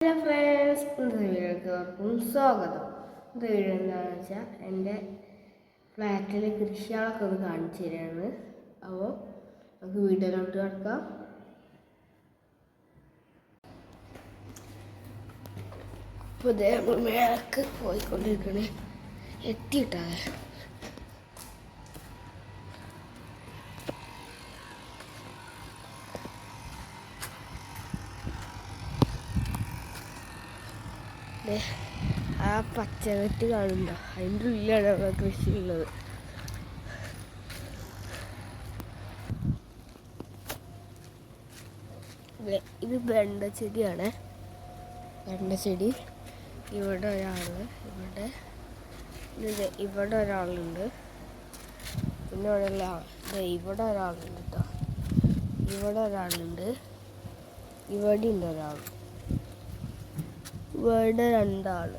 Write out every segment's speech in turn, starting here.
Hello friends, ഇന്നത്തെ വീഡിയോയ്ക്ക് സ്വാഗതം. ഇന്നത്തെ വീഡിയോ എന്താണെന്ന് വെച്ചാൽ എൻ്റെ ഫ്ലാറ്റിലെ കൃഷികളൊക്കെ ഒന്ന് കാണിച്ചു തരാണ്. അപ്പോൾ നമുക്ക് വീഡിയോയിലോട്ട് കിടക്കാം. അപ്പോൾ ഇതേ മേലക്ക് പോയിക്കൊണ്ടിരിക്കണേ, എത്തിയിട്ടാണ്. ആ പച്ചകറ്റ് കാണുന്നുണ്ടോ? അതിൻ്റെ ഉള്ളിലാണ് നമ്മുടെ കൃഷി ഉള്ളത്. ഇത് വെണ്ടച്ചെടിയാണ്. വെണ്ടച്ചെടി ഇവിടെ ഒരാളുണ്ട്. പിന്നെ ഇവിടെ ഒരാളുണ്ട് കേട്ടോ. ഇവിടെ ഒരാളുണ്ട്. ഇവിടെ ഉണ്ട് ഒരാൾ. ഇവിടെ രണ്ടാൾ.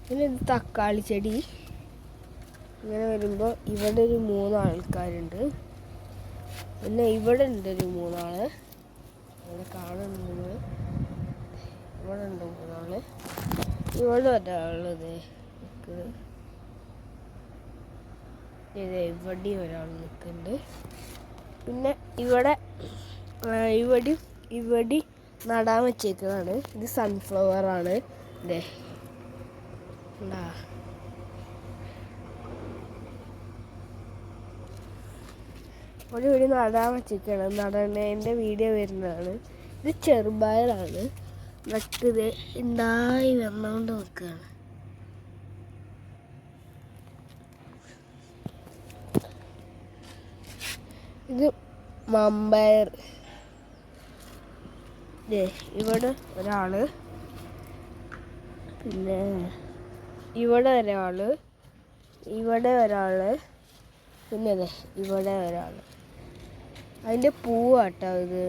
പിന്നെ ഇത് തക്കാളി ചെടി. ഇങ്ങനെ വരുമ്പോൾ ഇവിടെ ഒരു 3 ആൾക്കാരുണ്ട്. പിന്നെ ഇവിടെ ഉണ്ട് ഒരു 3 ആള്. ഇവിടെ കാണുന്നത് ഇവിടെ ഉണ്ട് 3 ആള്. ഇവിടെ ഒരാളത് ഇവിടെ ഒരാൾ നിൽക്കുന്നുണ്ട്. പിന്നെ ഇവിടെ നടാൻ വെച്ചേക്കുന്നതാണ്. ഇത് സൺഫ്ലവർ ആണ്. ഇവിടെ നടാൻ വെച്ചേക്കാണ്. നടണേൻ്റെ വീഡിയോ വരുന്നതാണ്. ഇത് ചെറുപയറാണ്. നട്ടത് ഉണ്ടായി വന്നുകൊണ്ട് നിൽക്കുകയാണ്. ഇത് മമ്പയർ. ഇവിടെ ഒരാള്. പിന്നെ ഇവിടെ ഒരാള്. പിന്നെ ഇവിടെ ഒരാള്. അതിൻ്റെ പൂവാട്ടോ ഇത്.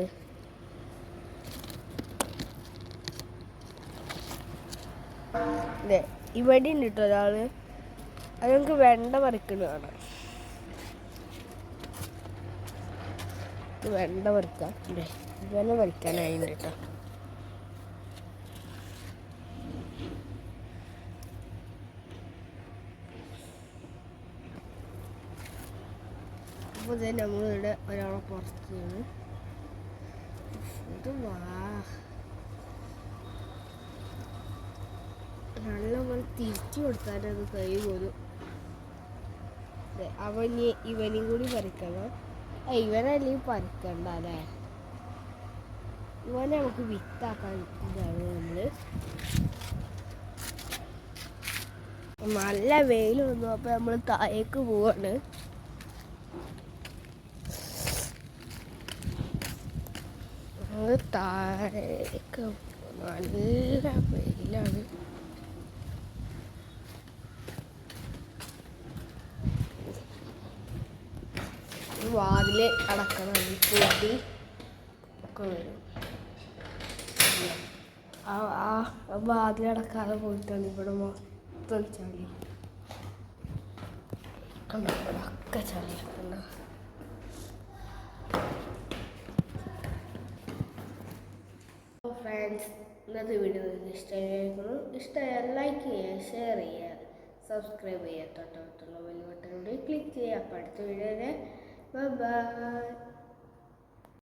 ഇവിടെ ഉണ്ട് കേട്ടോ ഒരാള്. അത് നമുക്ക് വെണ്ട പറിക്കുന്നതാണ്. വെണ്ട പറിക്കാം. ഇവനെ പറിക്കാനായിട്ടുണ്ട് കേട്ടോ. അപ്പോൾ ഇതേ നമ്മളിവിടെ ഒരാളെ പുറത്താണ്. ഇത് നമ്മൾ തിരിച്ചു കൊടുത്താലത് കൈ പോലും. ഇവനും കൂടി പറിക്കണം. ഇവനല്ലെങ്കിൽ പറിക്കണ്ട അല്ലേ. ഇവനെ നമുക്ക് വിത്താക്കാൻ ഇതാണ് നമ്മൾ. നല്ല വെയിൽ വന്നു. അപ്പോൾ നമ്മൾ താഴേക്ക് പോവാണ്. താഴേക്ക് നല്ല വെയിലാണ്. വാതില് അടക്കണം. കൂട്ടി ഒക്കെ വരും. ആ വാതിലടക്കാതെ പോയിട്ടാണ് ഇവിടെ മൊത്തം ചളി. ഒക്കെ ചളിയാക്കണ്ട. ഫ്രണ്ട്സ്, ഇന്നത്തെ വീഡിയോ ഇഷ്ടമായാൽ ലൈക്ക് ചെയ്യുക, ഷെയർ ചെയ്യുക, സബ്സ്ക്രൈബ് ചെയ്യുക. തൊട്ടടുത്തുള്ള ബെൽ ബട്ടൺ കൂടി ക്ലിക്ക് ചെയ്യുക. അപ്പോൾ അടുത്ത വീഡിയോ വരെ ബൈ.